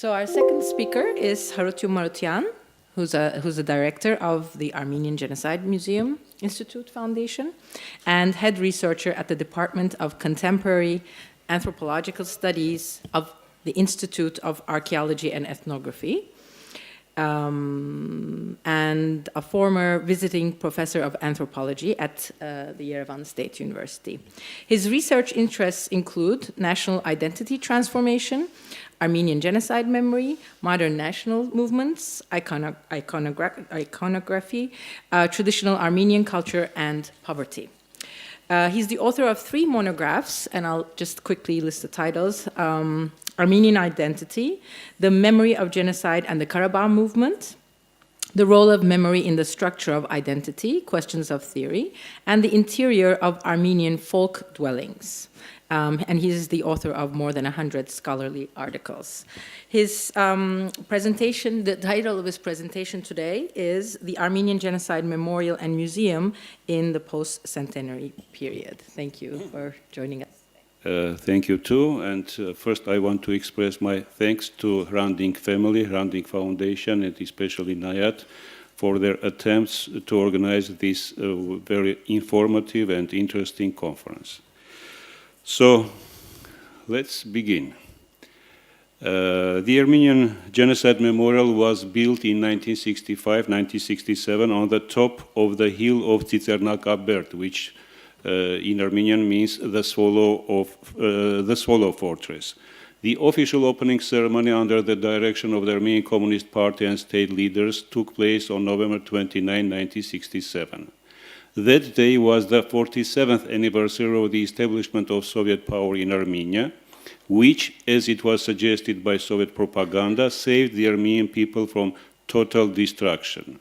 So our second speaker is Harutyun Marutyan, who's a director of the Armenian Genocide Museum Institute Foundation and head researcher at the Department of Contemporary Anthropological Studies of the Institute of Archaeology and Ethnography, and a former visiting professor of anthropology at the Yerevan State University. His research interests include national identity transformation, Armenian genocide memory, modern national movements, iconography, traditional Armenian culture, and poverty. He's the author of 3 monographs, and I'll just quickly list the titles. Armenian Identity, The Memory of Genocide and the Karabakh Movement, The Role of Memory in the Structure of Identity, Questions of Theory, and The Interior of Armenian Folk Dwellings. And he is the author of more than 100 scholarly articles. His presentation, the title of his presentation today is The Armenian Genocide Memorial and Museum in the Post-Centenary Period. Thank you for joining us. Thank you too, and first I want to express my thanks to Hranding family, Hranding Foundation, and especially Nayat for their attempts to organize this very informative and interesting conference. So, let's begin. The Armenian Genocide Memorial was built in 1965-1967 on the top of the hill of Tsitsernakaberd, which in Armenian means the swallow fortress. The official opening ceremony under the direction of the Armenian Communist Party and state leaders took place on November 29, 1967. That day was the 47th anniversary of the establishment of Soviet power in Armenia, which, as it was suggested by Soviet propaganda, saved the Armenian people from total destruction.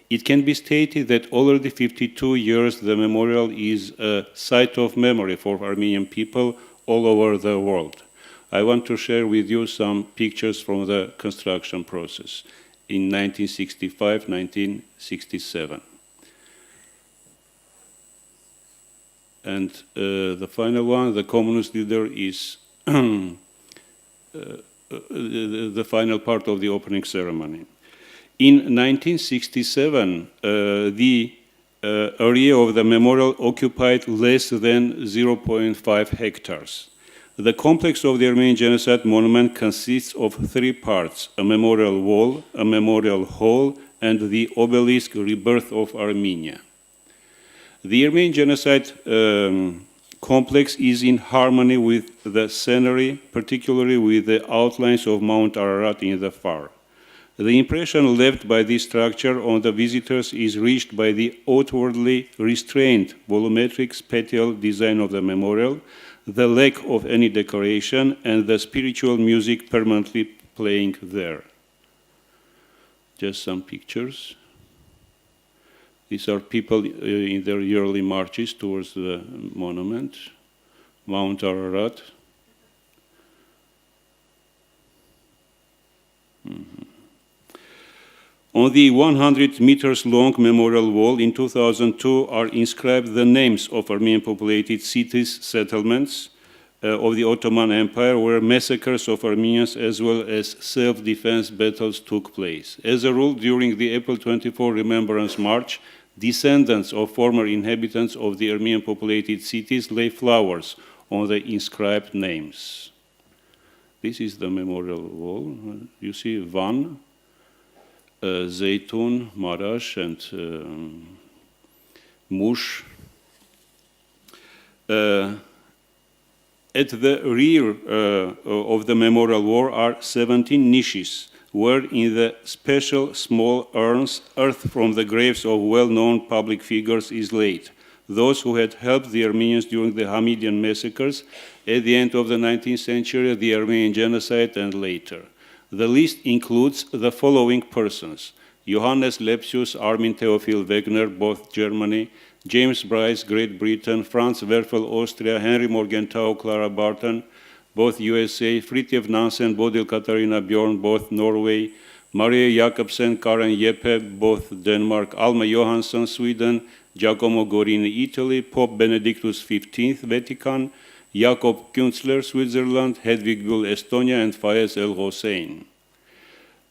It can be stated that already 52 years the memorial is a site of memory for Armenian people all over the world. I want to share with you some pictures from the construction process in 1965-1967. And the final one, the communist leader, is the final part of the opening ceremony. In 1967, the area of the memorial occupied less than 0.5 hectares. The complex of the Armenian Genocide Monument consists of 3 parts: a memorial wall, a memorial hall, and the obelisk Rebirth of Armenia. The Armenian Genocide complex is in harmony with the scenery, particularly with the outlines of Mount Ararat in the far. The impression left by this structure on the visitors is reached by the outwardly restrained volumetric spatial design of the memorial, the lack of any decoration, and the spiritual music permanently playing there. Just some pictures. These are people in their yearly marches towards the monument, Mount Ararat. On the 100 meters long memorial wall in 2002 are inscribed the names of Armenian populated cities, settlements of the Ottoman Empire where massacres of Armenians as well as self-defense battles took place. As a rule, during the April 24 Remembrance March, descendants of former inhabitants of the Armenian populated cities lay flowers on the inscribed names. This is the memorial wall. You see Van, Zeytun, Marash, and Mush. At the rear of the memorial wall are 17 niches, where in the special small urns, earth from the graves of well-known public figures is laid. Those who had helped the Armenians during the Hamidian massacres at the end of the 19th century, the Armenian Genocide, and later. The list includes the following persons: Johannes Lepsius, Armin Theophil Wegener, both Germany, James Bryce, Great Britain, Franz Werfel, Austria, Henry Morgenthau, Clara Barton, both USA, Fridtjof Nansen, Bodil Katarina Bjorn, both Norway, Maria Jakobsen, Karen Jeppe, both Denmark, Alma Johansson, Sweden, Giacomo Gorini, Italy, Pope Benedictus XV, Vatican, Jakob Künzler, Switzerland, Hedwig Bull, Estonia, and Fayez El Hossein.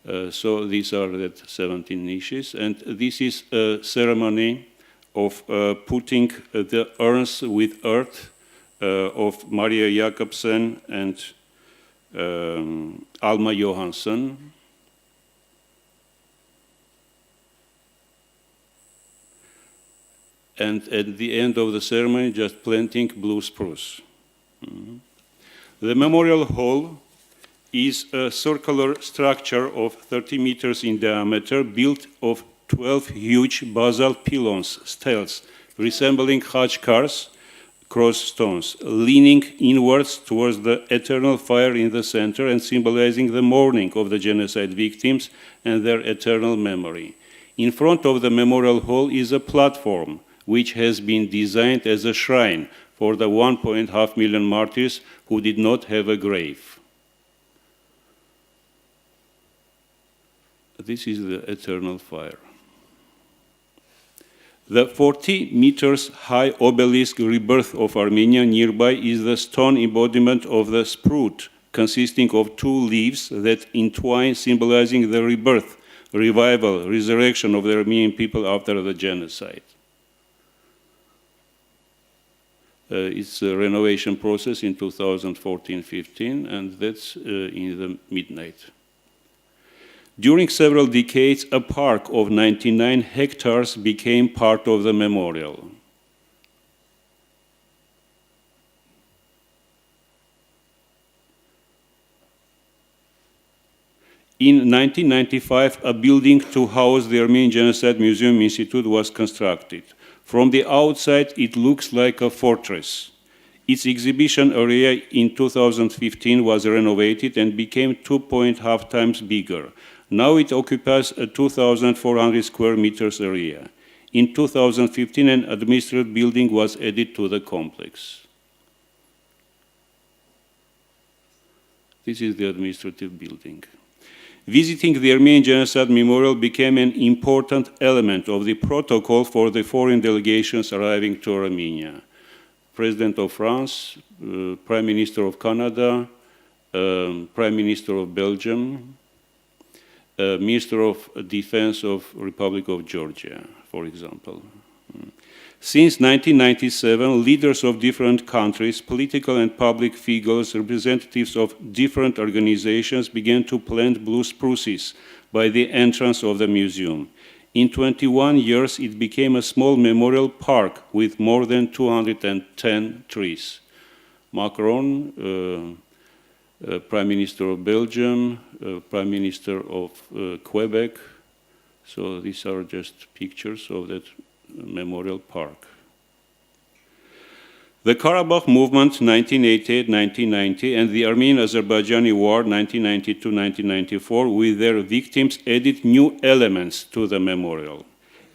So these are the 17 niches, and this is a ceremony of putting the urns with earth of Maria Jakobsen and Alma Johansson. And at the end of the ceremony, just planting blue spruce. The memorial hall is a circular structure of 30 meters in diameter, built of 12 huge basalt pylons, stels, resembling Hajj cars, cross stones, leaning inwards towards the eternal fire in the center and symbolizing the mourning of the genocide victims and their eternal memory. In front of the memorial hall is a platform, which has been designed as a shrine for the 1.5 million martyrs who did not have a grave. This is the eternal fire. The 40 meters high obelisk rebirth of Armenia nearby is the stone embodiment of the sprut, consisting of two leaves that entwine, symbolizing the rebirth, revival, resurrection of the Armenian people after the genocide. It's a renovation process in 2014-15, and that's in the midnight. During several decades, a park of 99 hectares became part of the memorial. In 1995, a building to house the Armenian Genocide Museum Institute was constructed. From the outside, it looks like a fortress. Its exhibition area in 2015 was renovated and became 2.5 times bigger. Now it occupies a 2,400 square meters area. In 2015, an administrative building was added to the complex. This is the administrative building. Visiting the Armenian Genocide Memorial became an important element of the protocol for the foreign delegations arriving to Armenia. President of France, Prime Minister of Canada, Prime Minister of Belgium, Minister of Defense of Republic of Georgia, for example. Since 1997, leaders of different countries, political and public figures, representatives of different organizations began to plant blue spruces by the entrance of the museum. In 21 years, it became a small memorial park with more than 210 trees. Macron, Prime Minister of Belgium, Prime Minister of Quebec. So these are just pictures of that memorial park. The Karabakh movement 1988-1990 and the Armenian-Azerbaijani War 1992-1994 with their victims added new elements to the memorial.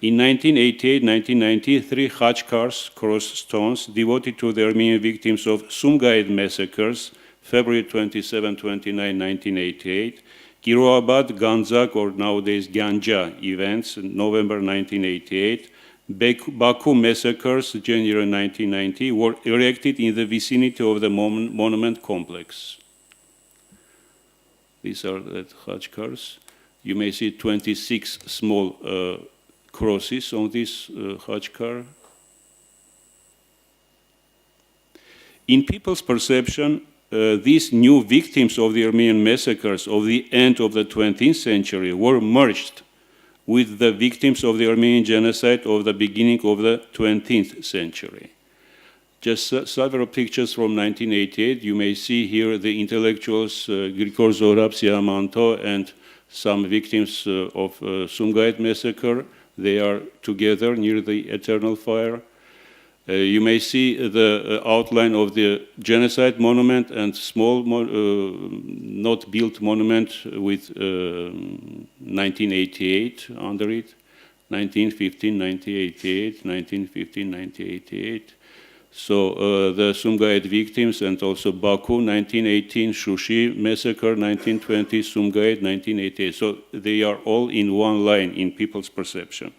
In 1988-1990, 3 Hajj cars, cross stones, devoted to the Armenian victims of Sumgait massacres, February 27-29, 1988, Kiroabad, Ganzak, or nowadays Ganja events, November 1988, Baku massacres, January 1990, were erected in the vicinity of the monument complex. These are the Hajj cars. You may see 26 small crosses on this Hajj car. In people's perception, these new victims of the Armenian massacres of the end of the 20th century were merged with the victims of the Armenian genocide of the beginning of the 20th century. Just several pictures from 1988. You may see here the intellectuals Grigor Zorab, Siamanto, and some victims of Sumgait massacre. They are together near the eternal fire. You may see the outline of the genocide monument and small, not built monument with 1988 under it, 1915, 1988, 1915, 1988. So the Sumgait victims and also Baku, 1918, Shushi massacre, 1920, Sumgait, 1988. So they are all in one line in people's perception.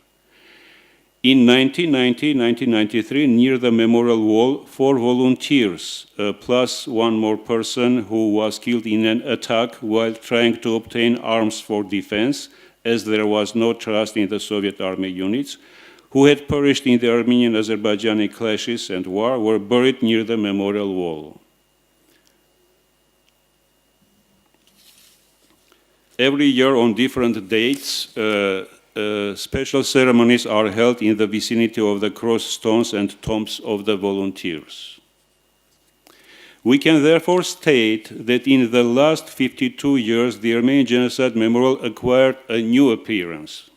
In 1990-1993, near the memorial wall, 4 volunteers, plus one more person who was killed in an attack while trying to obtain arms for defense, as there was no trust in the Soviet army units, who had perished in the Armenian-Azerbaijani clashes and war, were buried near the memorial wall. Every year on different dates, special ceremonies are held in the vicinity of the cross stones and tombs of the volunteers. We can therefore state that in the last 52 years, the Armenian Genocide Memorial acquired a new appearance.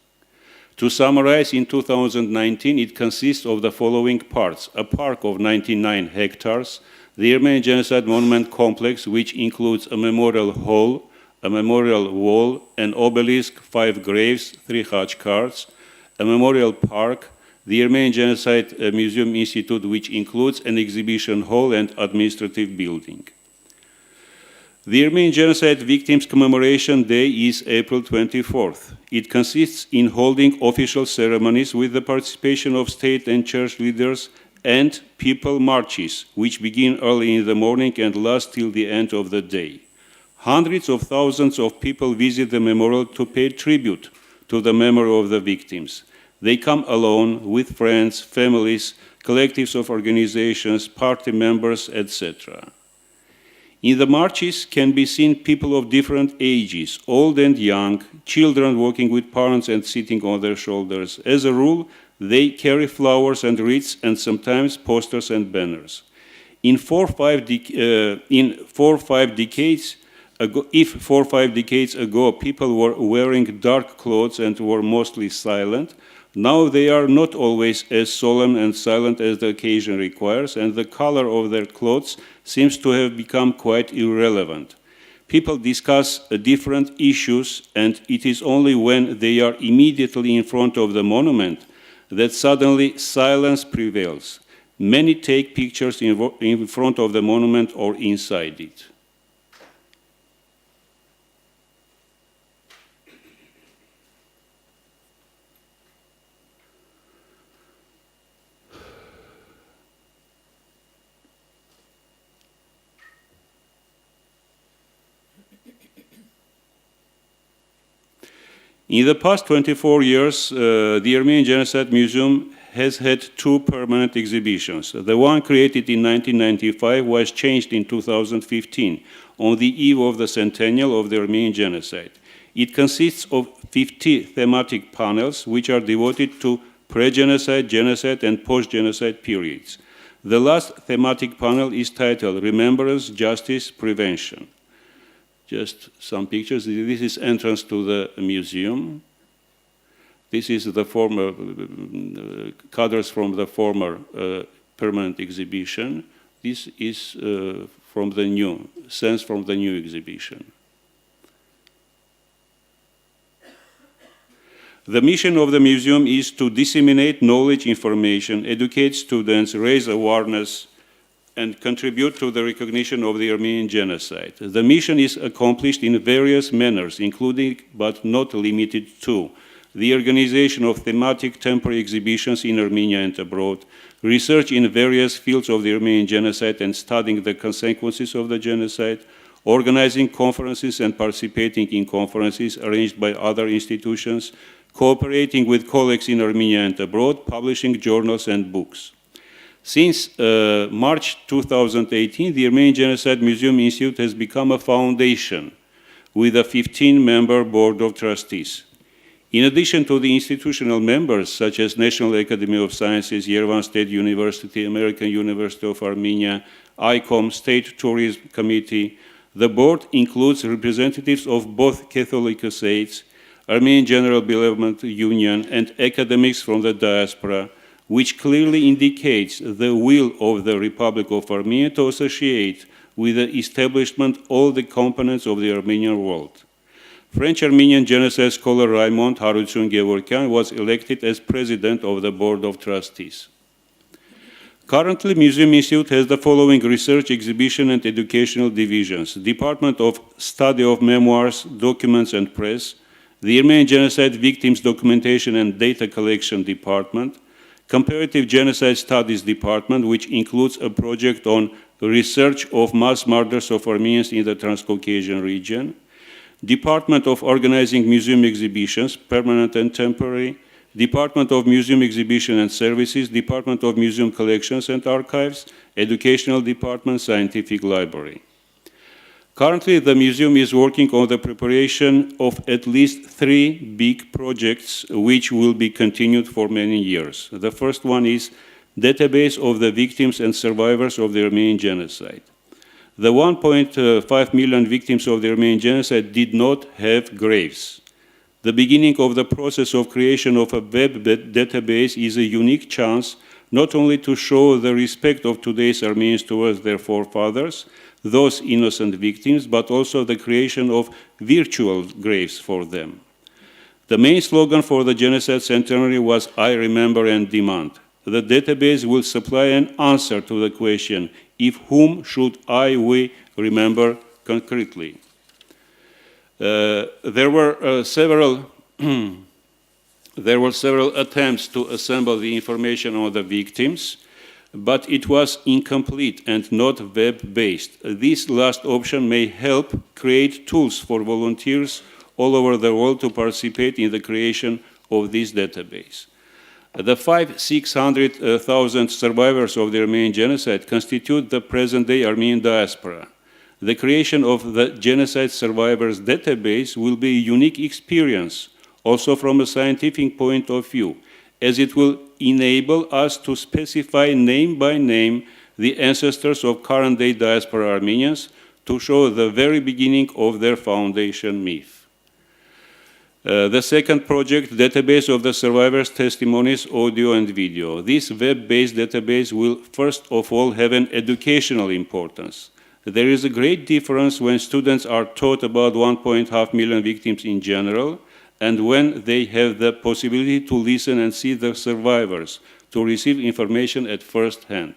To summarize, in 2019, it consists of the following parts: a park of 99 hectares, the Armenian Genocide Monument Complex, which includes a memorial hall, a memorial wall, an obelisk, 5 graves, 3 khachkars, a memorial park, the Armenian Genocide Museum Institute, which includes an exhibition hall and administrative building. The Armenian Genocide Victims Commemoration Day is April 24th. It consists in holding official ceremonies with the participation of state and church leaders and people marches, which begin early in the morning and last till the end of the day. Hundreds of thousands of people visit the memorial to pay tribute to the memory of the victims. They come alone, with friends, families, collectives of organizations, party members, etc. In the marches can be seen people of different ages, old and young, children walking with parents and sitting on their shoulders. As a rule, they carry flowers and wreaths and sometimes posters and banners. If 4 or 5 decades ago people were wearing dark clothes and were mostly silent, now they are not always as solemn and silent as the occasion requires, and the color of their clothes seems to have become quite irrelevant. People discuss different issues, and it is only when they are immediately in front of the monument that suddenly silence prevails. Many take pictures in front of the monument or inside it. In the past 24 years, the Armenian Genocide Museum has had 2 permanent exhibitions. The one created in 1995 was changed in 2015, on the eve of the centennial of the Armenian Genocide. It consists of 50 thematic panels, which are devoted to pre-genocide, genocide, and post-genocide periods. The last thematic panel is titled Remembrance, Justice, Prevention. Just some pictures. This is entrance to the museum. This is the former cadres from the former permanent exhibition. This is from the new, scenes from the new exhibition. The mission of the museum is to disseminate knowledge, information, educate students, raise awareness, and contribute to the recognition of the Armenian Genocide. The mission is accomplished in various manners, including, but not limited to, the organization of thematic temporary exhibitions in Armenia and abroad, research in various fields of the Armenian Genocide and studying the consequences of the genocide, organizing conferences and participating in conferences arranged by other institutions, cooperating with colleagues in Armenia and abroad, publishing journals and books. Since March 2018, the Armenian Genocide Museum Institute has become a foundation with a 15-member board of trustees. In addition to the institutional members, such as National Academy of Sciences, Yerevan State University, American University of Armenia, ICOM, State Tourism Committee, the board includes representatives of both Catholic states, Armenian General Benevolent Union, and academics from the diaspora, which clearly indicates the will of the Republic of Armenia to associate with the establishment all the components of the Armenian world. French-Armenian genocide scholar Raymond Harutyun was elected as president of the Board of Trustees. Currently, Museum Institute has the following research, exhibition, and educational divisions: Department of Study of Memoirs, Documents, and Press, the Armenian Genocide Victims Documentation and Data Collection Department, Comparative Genocide Studies Department, which includes a project on research of mass murders of Armenians in the Transcaucasian region, Department of Organizing Museum Exhibitions, permanent and temporary, Department of Museum Exhibition and Services, Department of Museum Collections and Archives, Educational Department, Scientific Library. Currently, the museum is working on the preparation of at least 3 big projects which will be continued for many years. The first one is Database of the Victims and Survivors of the Armenian Genocide. The 1.5 million victims of the Armenian Genocide did not have graves. The beginning of the process of creation of a web database is a unique chance not only to show the respect of today's Armenians towards their forefathers, those innocent victims, but also the creation of virtual graves for them. The main slogan for the Genocide Centenary was "I remember and demand." The database will supply an answer to the question, if whom should we remember concretely? There were several attempts to assemble the information on the victims, but it was incomplete and not web-based. This last option may help create tools for volunteers all over the world to participate in the creation of this database. The 600,000 survivors of the Armenian Genocide constitute the present-day Armenian diaspora. The creation of the Genocide Survivors Database will be a unique experience, also from a scientific point of view, as it will enable us to specify name by name the ancestors of current-day diaspora Armenians to show the very beginning of their foundation myth. The second project, Database of the Survivors' Testimonies, Audio and Video. This web-based database will first of all have an educational importance. There is a great difference when students are taught about 1.5 million victims in general, and when they have the possibility to listen and see the survivors, to receive information at first hand.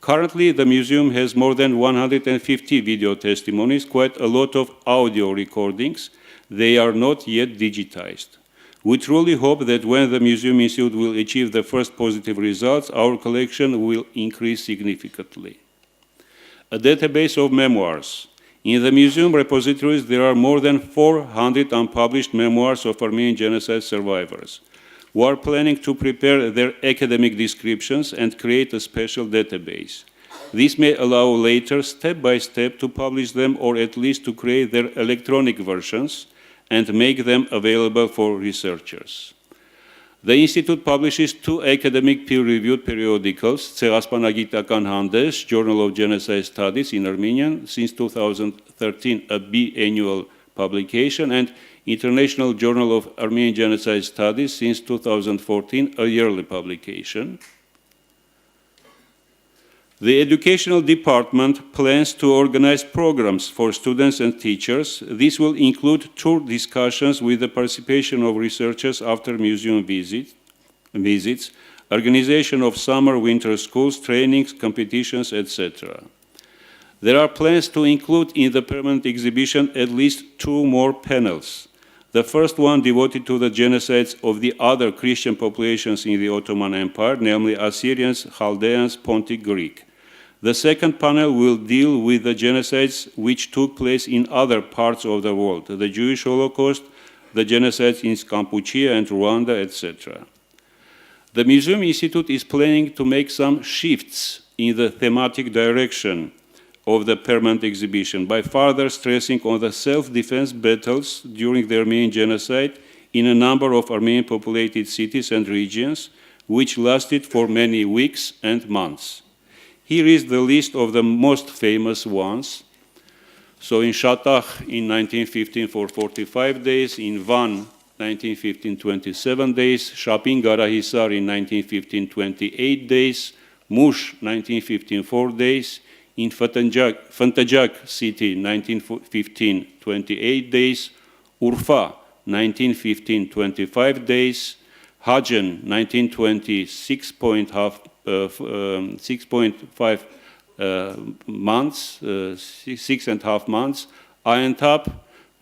Currently, the museum has more than 150 video testimonies, quite a lot of audio recordings. They are not yet digitized. We truly hope that when the Museum Institute will achieve the first positive results, our collection will increase significantly. A database of memoirs. In the museum repositories, there are more than 400 unpublished memoirs of Armenian genocide survivors. We are planning to prepare their academic descriptions and create a special database. This may allow later, step by step, to publish them or at least to create their electronic versions and make them available for researchers. The Institute publishes 2 academic peer-reviewed periodicals, Ցեղասպանագիտական հանդես, Journal of Genocide Studies in Armenian, since 2013, a biannual publication, and International Journal of Armenian Genocide Studies, since 2014, a yearly publication. The Educational Department plans to organize programs for students and teachers. This will include tour discussions with the participation of researchers after museum visits, organization of summer-winter schools, trainings, competitions, etc. There are plans to include in the permanent exhibition at least 2 more panels. The first one devoted to the genocides of the other Christian populations in the Ottoman Empire, namely Assyrians, Chaldeans, Pontic Greek. The second panel will deal with the genocides which took place in other parts of the world, the Jewish Holocaust, the genocides in Kampuchea and Rwanda, etc. The Museum Institute is planning to make some shifts in the thematic direction of the permanent exhibition by further stressing on the self-defense battles during the Armenian Genocide in a number of Armenian populated cities and regions, which lasted for many weeks and months. Here is the list of the most famous ones. So in Shatach in 1915 for 45 days, in Van 1915, 27 days, Shapin Garahisar in 1915, 28 days, Mush 1915, 4 days, in Fantajak city 1915, 28 days, Urfa 1915, 25 days, Hagen 1920, 6.5 months, 6.5 months, Ayantap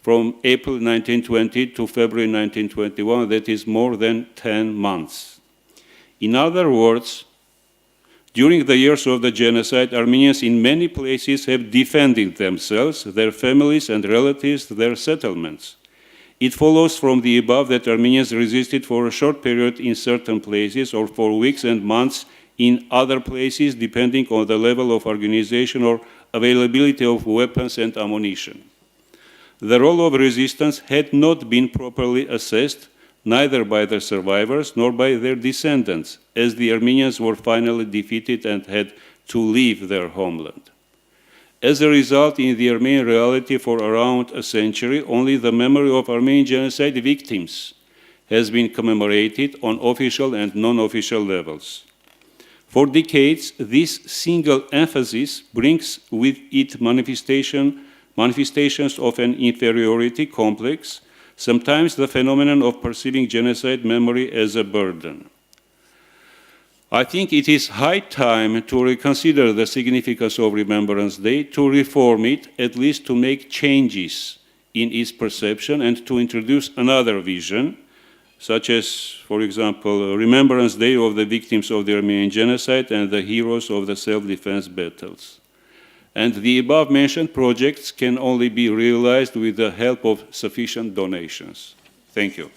from April 1920 to February 1921, that is more than 10 months. In other words, during the years of the genocide, Armenians in many places have defended themselves, their families and relatives, their settlements. It follows from the above that Armenians resisted for a short period in certain places or for weeks and months in other places, depending on the level of organization or availability of weapons and ammunition. The role of resistance had not been properly assessed, neither by the survivors nor by their descendants, as the Armenians were finally defeated and had to leave their homeland. As a result, in the Armenian reality for around a century, only the memory of Armenian genocide victims has been commemorated on official and non-official levels. For decades, this single emphasis brings with it manifestations of an inferiority complex, sometimes the phenomenon of perceiving genocide memory as a burden. I think it is high time to reconsider the significance of Remembrance Day, to reform it, at least to make changes in its perception and to introduce another vision, such as, for example, Remembrance Day of the victims of the Armenian Genocide and the heroes of the self-defense battles. And the above-mentioned projects can only be realized with the help of sufficient donations. Thank you.